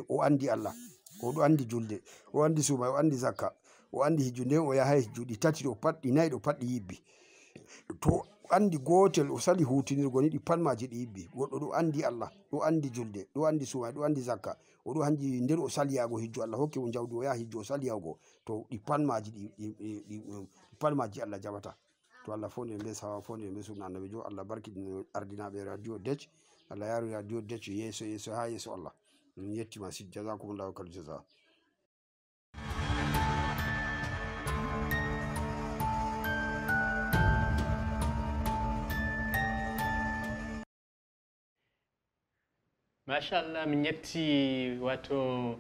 o andi Allah oɗo andi julde o andi suma o andi zakka o andi hijju nden o yaha hijju ɗi tati ɗo pat ɗi nayyi ɗo pat ɗi yibbi to andi gotel o sali hutinirgo ni ɗi pat maji ɗi yibbi goɗɗo ɗo andi Allah ɗo andi julde ɗo andi suma ɗo andi zakka oɗo hanji nder o sali yago hijju Allah hokki o jawdi o yaha hijju o sali yago to ɗi pat maji ɗi pat maji Allah jaɓata to Allah fondi en be sawa fondi en be sunna annabi jo Allah barkidino ardinaɓe radio Dech Allah yaru radio Dech yeso ha yeso Allah min yettima si jazakumullahu kal jaza. machallah min yetti wato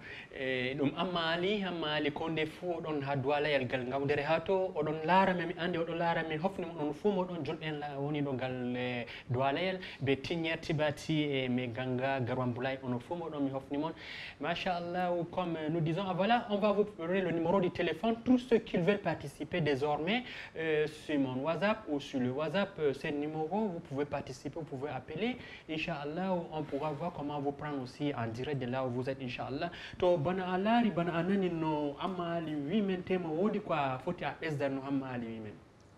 ɗum ammali ko nde fuu oɗon ha duwalayal ngal gawdere ha to oɗon laara mi andi oɗon laara min hofnimo onon fuu moɗon julɓen woni ɗo ngal duwalayal be Tigner Tibati e me Ganga Garwan Boulay onon fuu moɗon mi hofnimon machallah. Comme nous disons voilà, on va vous donner le numéro du téléphone. Tous ceux qui veulent participer désormais sur mon WhatsApp ou sur le WhatsApp, c'est le numéro, vous pouvez participer, vous pouvez appeler, Inch'Allah, on pourra voir comment vous prendre aussi en direct de là où vous êtes, Inch'Allah. To bana alari bana anani no amali wimen tema wodi kwa foti a ɓesda no amali wimen.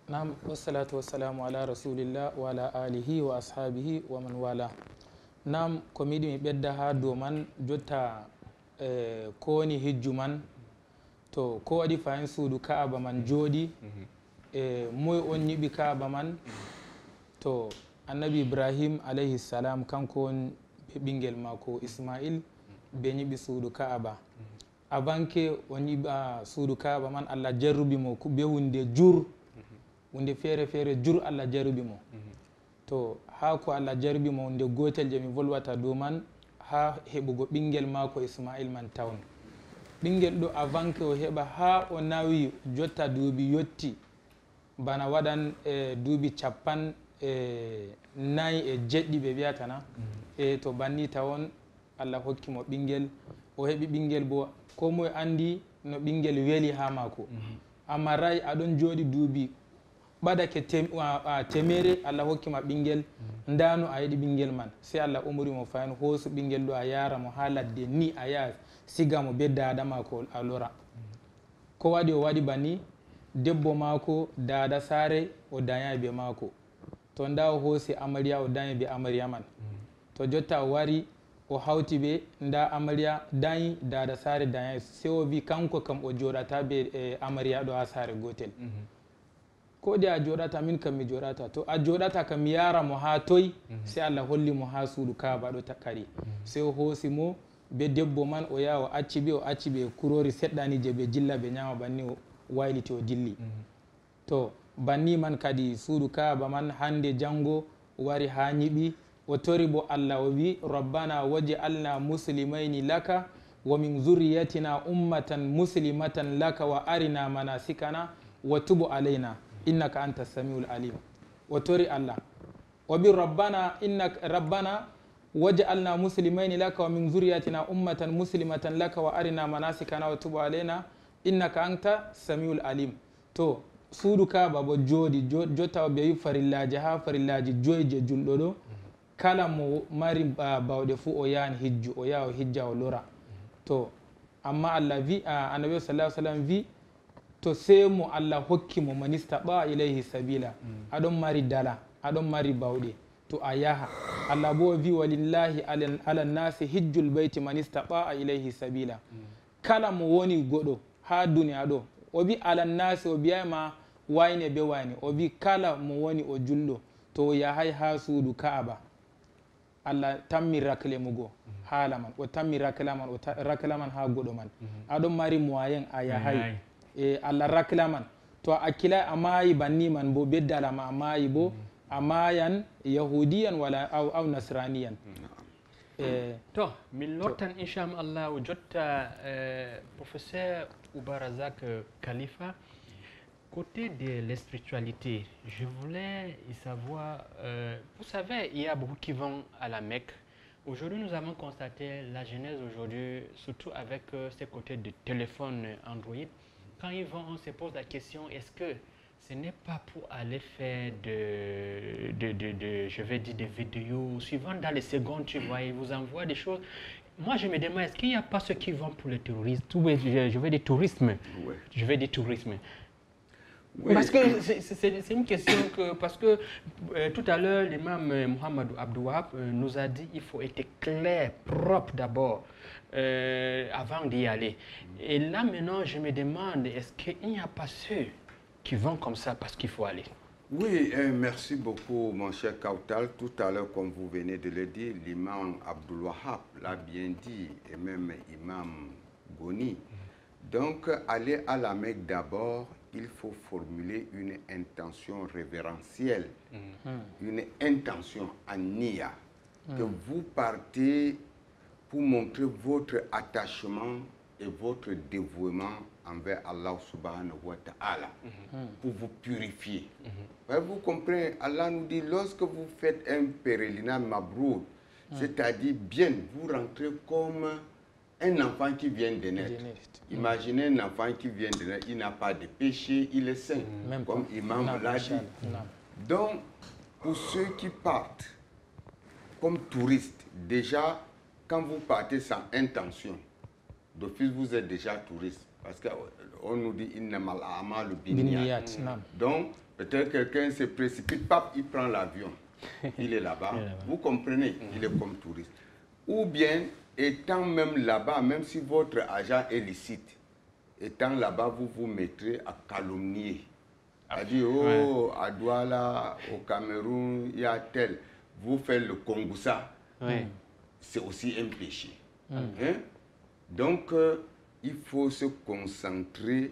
Nam wassalatu wassalamu ala rasulillah wa ala alihi wa ashabihi wa man wala. Nam ko miɗi mi ɓedda ha dow man jotta ko woni hijju man to ko waɗi fayin suudu Kaaba man jooɗi moy on ñiɓi Kaaba man to annabi Ibrahim alayhi salam kanko on ɓingel mako Ismail ɓe ñiɓi suudu Kaaba avanke o ñiɓa suudu Kaaba man Allah jarrubi mo be hunde jur hunde feere feere jur Allah jarrubi mo to ha ko Allah jarrubi mo hunde gotel je mi volwata dow man ha heɓugo ɓingel mako Ismail man tawn ɓingel ɗo avanke o heɓa ha o nawi jotta duuɓi yetti bana waɗan duuɓi 49 ɓe wiyatana to banni tawon Allah hokki mo ɓingel o heɓi ɓingel bo ko moye andi no ɓingel weeli ha mako amma ray aɗon jooɗi duuɓi ɓadake temere Allah hokkima ɓingel ndano a yiɗi ɓingel man sey Allah umrimo fayin hoosu ɓingel ɗo a yara mo ha ladde ni a yaha siga mo be dada mako a lora ko waɗi o waɗi banni debbo mako dada saare o dañai be mako to nda o hoosi amariya o dañi be amariya man to jotta o wari o hawti ɓe nda amariya dañi dada saare dañai sey o wi kanko kam o joɗata be amariya ɗo ha saare gotel ko de a joɗata min kam mi joɗata to a joɗata kam mi yara mo ha toy sey Allah holli mo ha suudu Kaaba ɗo kadi sey o hoosi mo be debbo man o yaha o acci ɓe kurori seɗɗani je ɓe jilla ɓe ñama banni o wayliti o dilli to banni man kadi suudu Kaaba man hande janggo wari ha ñiɓi o tori bo Allah o wi rabbana waj'alna muslimayni laka wa min zurriyatina ummatan muslimatan laka wa arina manasikana wa tubu alayna innaka anta samiul alim o tori Allah o bi rabbana waj'alna muslimayni laka wa min zurriyatina ummatan muslimatan laka wa arina manasikana wa tubu alayna innaka anta samiul alim to suudu Kaaba bo jooɗi jotta ɓe wi farillaji ha farillaji 5 je julɗo ɗo kala mo mari bawɗe fuu o yahan hijju o yaha o hijja o lora to amma Allah wi annabi sallallahu alaihi wasallam wi to sey mo Allah hokki mo man istaba ilayhi sabila aɗon mari dala aɗon mari bawɗe to a yaha Allah bo wi walillahi ala nasi hijjul bayti man istaba ilayhi sabila kala mo woni goɗo ha duniya ɗo o wi ala nasi o biyayma wayne be wayne o wi kala mo woni o julɗo to o yahay ha suudu Kaaba Allah tammi raklemugo haala man o tammi rakla man ha goɗo man aɗon mari moyen a yahay Allah rakla man to akila amayi banni man bo beddala ma amayi bo amayan yahudiyan wala aw nasraniyan to min lottan inchallah jotta professeur Oubarazak Khalifa. Côté de la spiritualité, je voulais savoir, vous savez, il y a beaucoup qui vont à la Mecque. Aujourd'hui, nous avons constaté la genèse aujourd'hui, surtout avec ces côtés de téléphone Android. Quand ils vont, on se pose la question, est-ce que ce n'est pas pour aller faire je vais dire des vidéos, suivant dans les secondes, tu vois, ils vous envoient des choses. Moi, je me demande, est-ce qu'il n'y a pas ceux qui vont pour le tourisme? Je vais dire tourisme. Ouais. Je vais dire tourisme. Oui. Parce que c'est une question que, parce que tout à l'heure, l'imam Mohamed Abdouab nous a dit qu'il faut être clair, propre d'abord, avant d'y aller. Et là, maintenant, je me demande, est-ce qu'il n'y a pas ceux qui vont comme ça parce qu'il faut aller? Oui, merci beaucoup, mon cher Kautal. Tout à l'heure, comme vous venez de le dire, l'imam Abdul Wahab l'a bien dit, et même imam Goni. Donc, aller à la Mecque d'abord, il faut formuler une intention révérentielle, une intention en niya, que vous partez pour montrer votre attachement et votre dévouement envers Allah subhanahu wa ta'ala, pour vous purifier. Vous comprenez, Allah nous dit, lorsque vous faites un pèlerinage mabroud, c'est-à-dire bien, vous rentrez comme un enfant qui vient de naître. Imaginez un enfant qui vient de naître, il n'a pas de péché, il est saint, comme Imam l'a dit. Donc, pour ceux qui partent comme touristes, déjà, quand vous partez sans intention, d'office vous êtes déjà touriste. Parce qu'on nous dit, donc, peut-être quelqu'un se précipite, pap, il prend l'avion, il est là-bas. Vous comprenez, il est comme touriste. Ou bien, étant même là-bas, même si votre agent est licite, étant là-bas, vous vous mettrez à calomnier. À dire, oh, à Douala, au Cameroun, il y a tel. Vous faites le Kongoussa, c'est aussi un péché. Hein? Donc, il faut se concentrer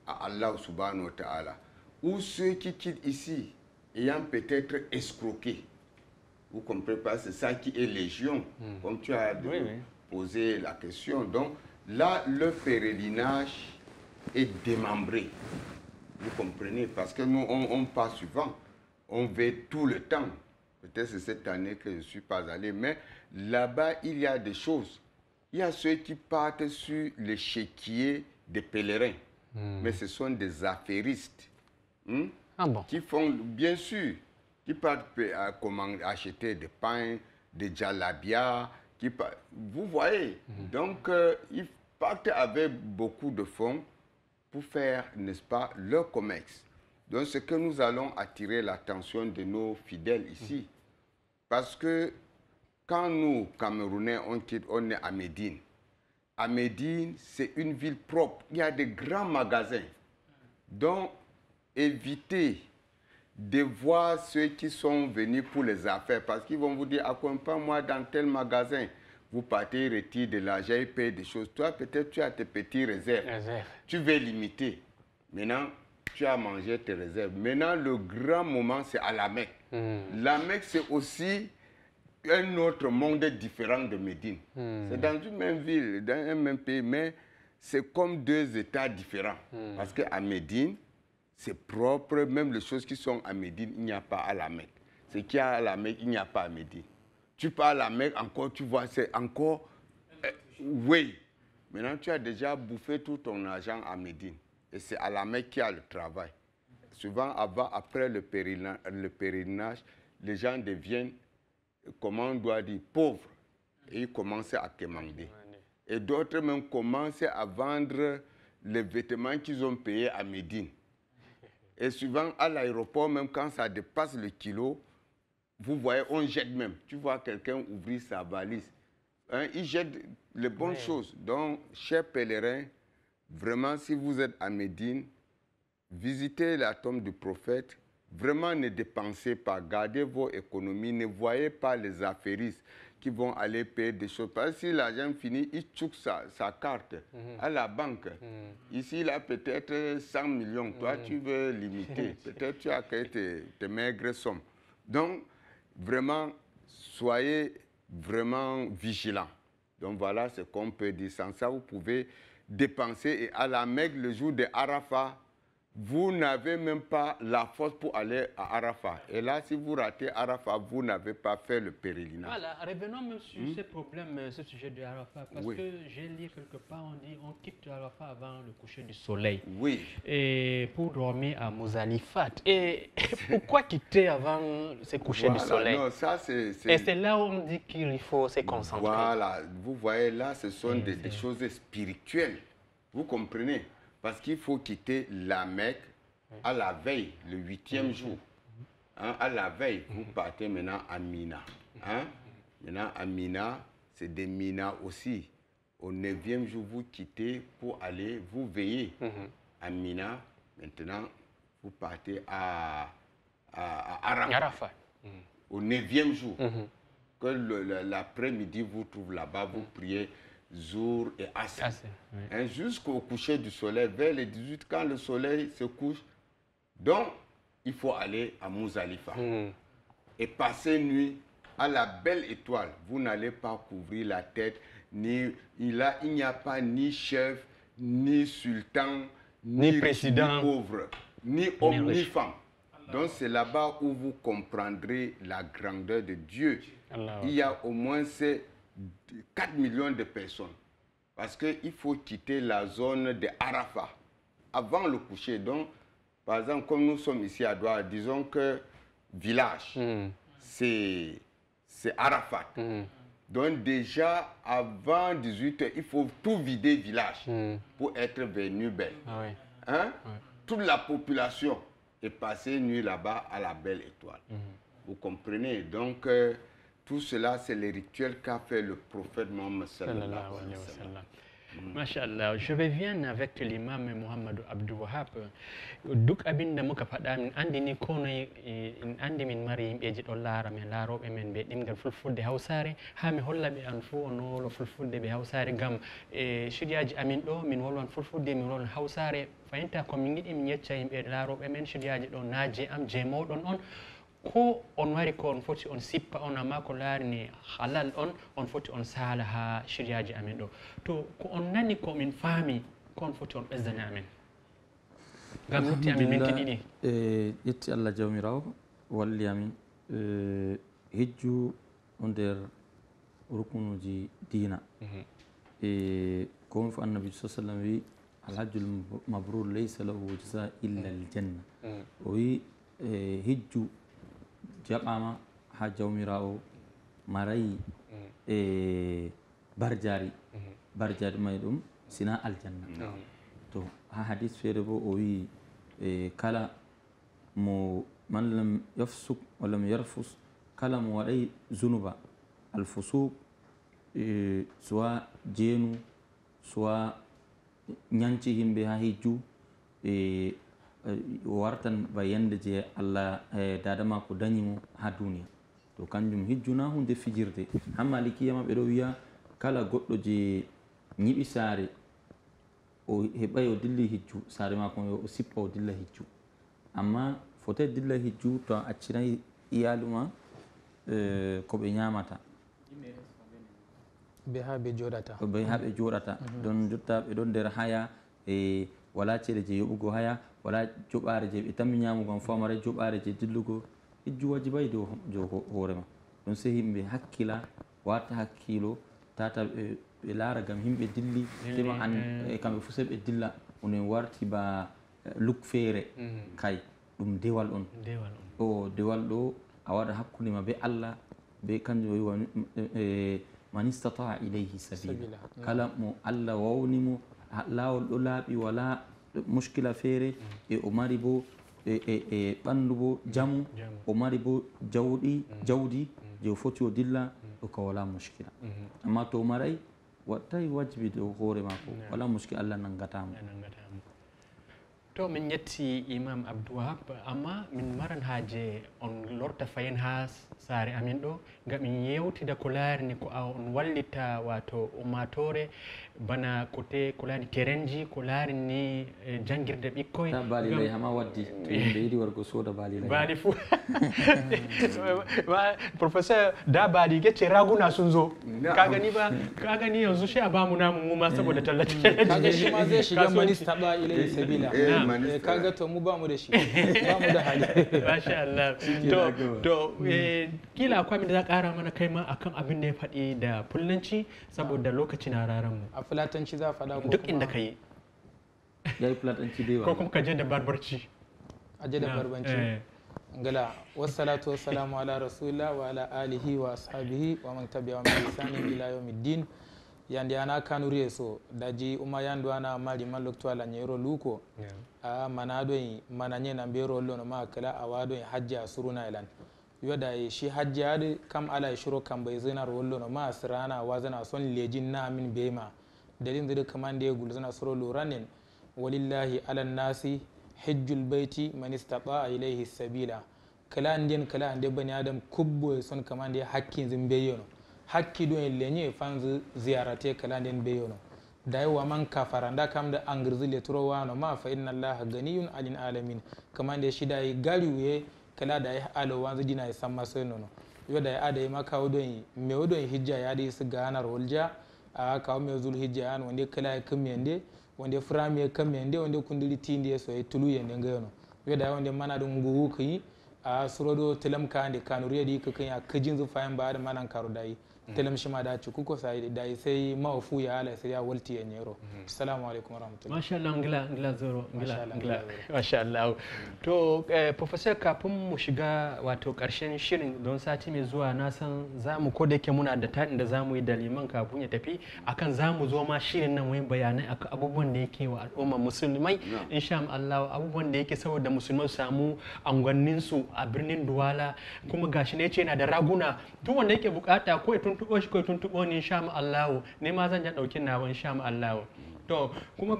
à Allah subhanahu wa ta'ala. Ou ceux qui quittent ici, ayant peut-être escroqué. Vous ne comprenez pas, c'est ça qui est légion, comme tu as posé la question. Donc, là, le pèlerinage est démembré. Vous comprenez, parce que nous, on part souvent, on va tout le temps. Peut-être c'est cette année que je ne suis pas allé, mais là-bas, il y a des choses. Il y a ceux qui partent sur l'échiquier des pèlerins, mais ce sont des affairistes qui font, bien sûr, qui partent acheter des pains, des djalabias, vous voyez. Donc, ils partent avec beaucoup de fonds pour faire, n'est-ce pas, leur commerce. Donc, c'est que nous allons attirer l'attention de nos fidèles ici. Parce que quand nous, Camerounais, on est à Médine. À Médine, c'est une ville propre. Il y a des grands magasins. Donc, évitez de voir ceux qui sont venus pour les affaires. Parce qu'ils vont vous dire, accompagne-moi dans tel magasin. Vous partez, retirez de l'argent, ils payent des choses. Toi, peut-être, tu as tes petites réserves. Tu veux limiter. Maintenant, tu as mangé tes réserves. Maintenant, le grand moment, c'est à la Mecque. La Mecque, c'est aussi un autre monde différent de Médine. C'est dans une même ville, dans un même pays, mais c'est comme deux États différents. Parce qu'à Médine, c'est propre, même les choses qui sont à Médine, il n'y a pas à la Mecque. Ce qu'il y a à la Mecque, il n'y a pas à Médine. Tu pars à la Mecque, encore, tu vois, c'est encore... oui. Maintenant, tu as déjà bouffé tout ton argent à Médine. Et c'est à la Mecque qu'il y a le travail. Souvent, après le pèlerinage, les gens deviennent, comment on doit dire, pauvres. Et ils commencent à quémander. Et d'autres même commencent à vendre les vêtements qu'ils ont payés à Médine. Et souvent, à l'aéroport, même quand ça dépasse le kilo, vous voyez, on jette même. Tu vois quelqu'un ouvrir sa valise. Hein, il jette les bonnes choses. Donc, chers pèlerins, vraiment, si vous êtes à Médine, visitez la tombe du prophète. Vraiment, ne dépensez pas. Gardez vos économies. Ne voyez pas les affairistes qui vont aller payer des choses. Parce que si l'argent finit, il choque sa carte à la banque. Ici, il a peut-être 100 millions. Toi, tu veux limiter. Peut-être tu as tes maigres sommes. Donc, vraiment, soyez vraiment vigilants. Donc, voilà ce qu'on peut dire. Sans ça, vous pouvez dépenser. Et à la Mecque, le jour de Arafat, vous n'avez même pas la force pour aller à Arafat. Et là, si vous ratez Arafat, vous n'avez pas fait le pèlerinage. Voilà, revenons même sur ce problème, ce sujet de Arafat, parce que j'ai lu quelque part, on dit on quitte Arafat avant le coucher du soleil. Oui. Et pour dormir à Mouzalifat. Et pourquoi quitter avant ce coucher du soleil? Non, ça, Et c'est là où on dit qu'il faut se concentrer. Voilà, vous voyez là, ce sont des choses spirituelles. Vous comprenez? Parce qu'il faut quitter la Mecque à la veille, le 8e jour. Hein, à la veille, vous partez maintenant à Mina. Hein? Maintenant, à Mina, c'est des Mina aussi. Au 9e jour, vous quittez pour aller vous veiller à Mina. Maintenant, vous partez à Arafat. Au 9e jour. Que l'après-midi, vous trouvez là-bas, vous priez Zour et Asr. Hein, jusqu'au coucher du soleil, vers les 18, quand le soleil se couche. Donc, il faut aller à Mouzalifa et passer nuit à la belle étoile. Vous n'allez pas couvrir la tête. Il n'y a pas ni chef, ni sultan, ni président, ni pauvre, ni homme, ni femme. Donc, c'est là-bas où vous comprendrez la grandeur de Dieu. Il y a au moins 4 millions de personnes. Parce qu'il faut quitter la zone de Arafat avant le coucher. Donc, par exemple, comme nous sommes ici à Douala, disons que village, c'est Arafat. Donc déjà, avant 18h, il faut tout vider village pour être venu belle. Toute la population est passée nuit là-bas à la belle étoile. Vous comprenez? Donc, tout cela, c'est le rituel qu'a fait le prophète Mohammed sallallahu alayhi wa sallam. Masha'Allah, je reviens avec l'imam Mohamed Abdou Wahab. Duk abin da muka faɗa min andi ni kono in andi min mari yimɓeji ɗon laara men laaroɓe men ɓe ɗemgal fulfulde hawsare ha mi holla ɓe an fuu on wolo fulfulde ɓe hawsare ngam shidiyaji amin ɗo min wolwan fulfulde min wolwan hawsare fayinta ko min yiɗi min yecca yimɓe laaroɓe men shidiyaji ɗo naaje am je mawɗon on ko on wari ko on foti on sippa on amma ko laarini halal on foti on saala ha shiryaji amin ɗo to ko on nani ko min faami ko on foti on ɓesdani amin ngam hutti amin minti ɗiɗi ƴetti allah jawmirawo walli amin hijju o nder rukunuji diina ko woni fo annabi sa sallam wi alhajjul mabrur laysa lahu jasa illa aljanna o wi hijju jaɓama ha jawmirawo marayi barjari may ɗum sina aljanna to ha hadis feere bo o wi kala mo man lam yafsuk wa lam yarfus kala mo waɗay zunuba alfusuk soit jeenu soit ñanci himɓe ha hijju wartan ba yande je Allah dada mako dañimo ha duniya to kanjum hijjuna hunde fijirde ha malikiyama ɓe ɗo wiya kala goɗɗo je ñiɓi saare o heɓay o dilli hijju saare mako o sippa o dilla hijju amma fotai dilla hijju to a accinayi iyaluma ko ɓe ñamata be ha ɓe joɗata don jotta ɓe ɗon nder haya wala ceede je yoɓugo haya wala joɓare je ɓe tammi ñamugo am famara joɓare je dillugo hijju wajibayi dow hoorema ɗum se yimɓe hakkila wata hakkilo tata ɓe laara gam yimɓe dilli tema an kamɓe fo se ɓe dilla onen warti ba luk feere kay ɗum dewal on o dewal ɗo a waɗa hakkudema be Allah be kanjum o wi man istataa ilayhi sabila kala mo Allah wawnimo laawol ɗo laaɓi wala muskila feere e o mari bo e ɓanndu bo jamu o mari bo jawdi je o foti o dilla ɗo ka wala muskila amma to o maray wattayi wajibi dow hoore maako wala muskila Allah nangatamo to min yetti Imam Abdouwahab amma min maran haaje on lorta fayin ha saare amin ɗo ngam min yewtida ko laarni ko on wallita wato ummatore bana kote ko laarni terenji ko laarni jangirde ɓikkoy balilay hama waddi to yimɓe yiɗi wargo sooda balilay baali fuu professeur da baali gecce raguna sun zo ka gani yanzu shi a bamu namu mu ma saboda tallace kaga shi ma zai shiga minista ba ilai sabila kaga to mu ba mu da shi ba mu da hali masha Allah to kila akwai min da za ƙara mana kai ma akan abin da ya faɗi da fullanci saboda lokaci na raran mu a fulatanci za faɗa ko duk inda kai yayi fulatanci dai ko kuma ka je da barbarci a je da barbanci ngala wassalatu wassalamu ala rasulillah wa ala alihi wa ashabihi wa man tabi'ahum bi ihsanin ila yawmiddin yandi ana kanuriye so daji uma yandu ana mali malokto ala nyero luko a manado mananye na mbero lono ma kala awado hajja suruna ilan yoda shi hajja ade kam ala shiro kam bai zinar wallo ma asrana wazana son lejin na min bema dalin da kamande gulzana suro luranin walillahi ala nasi hajjul baiti man istata ilayhi sabila kala ande bani adam kubbo son kamande hakkin zimbeyono hakki do en lenye fanzu ziyarate kala nden beyono dai wa man kafara nda kam da angirzi le turo wano ma fa inna allaha ganiyun alin alamin kamande shida yi gariwe kala da alo wanzu dina ya samma sai nono yo da ada yi maka wodon me wodon hijja ya di su ganar walja a kawo me zul hijja an wanda kala ya kamende wanda frami ya kamende wanda kundili tindi ya so ya tulu yende ngayono yo da wanda mana dun nguwu kai a surodo telam ka ande kanuriya di kakan ya kajin zu fayan ba da manan karo dai telam shi ma da ci kuko sai dai sai mawafu ya ala sai ya walti ya nyero assalamu alaikum warahmatullahi masha Allah ngila zoro ngila masha Allah to professor kafin mu shiga wato karshen shirin don sati mai zuwa na san zamu ko da yake muna da tadin da zamu yi da liman kafin ya tafi akan zamu zo ma shirin nan wai bayanai akan abubuwan da yake wa al'umma musulmai insha Allah abubuwan da yake saboda musulmai su samu angwannin su a birnin Duwala kuma gashi ne yace yana da raguna duk wanda yake bukata ko ya tuntubo shi ko ya tuntubo ni insha Allah ne ma zan ja daukin nawa insha Allah to kuma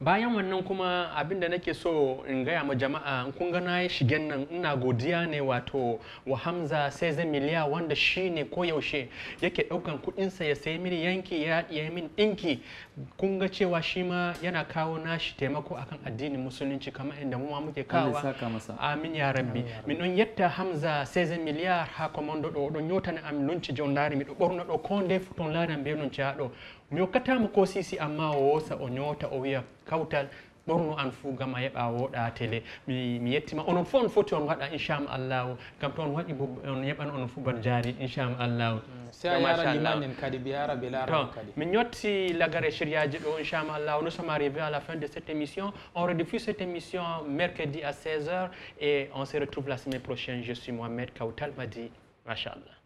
bayan wannan kuma abinda nake so in gaya ma jama'a kun ga na shigen nan ina godiya ne wato wa Hamza Seze Miliya wanda shine koyaushe yake daukan kudinsa ya sayi mini yanki ya yi min dinki kun ga cewa shi ma yana kawo nashi taimako akan addinin musulunci kamar inda mu ma muke kawo amin ya rabbi min on yetta Hamza Seze Miliya ha komando do nyota na am lunci jondari mi do borno do konde futon laran be non ciado mi hokkatamo ko sisi amma o wosa o nyota o wiya kawtal ɓorno an fuu gam a heɓa woɗa télé mi yettima onon fof on foti on waɗa inchallahu gam to on waɗi on yeɓan onon fuu bar jaari inchallahu min yetti lagare sériyaji ɗo inchallahu nous sommes arrivés à la fin de cette émission on rediffuse cette émission mercredi à 16h et on se retrouve la semaine prochaine je suis Mohamed Kawtal Madi machallah.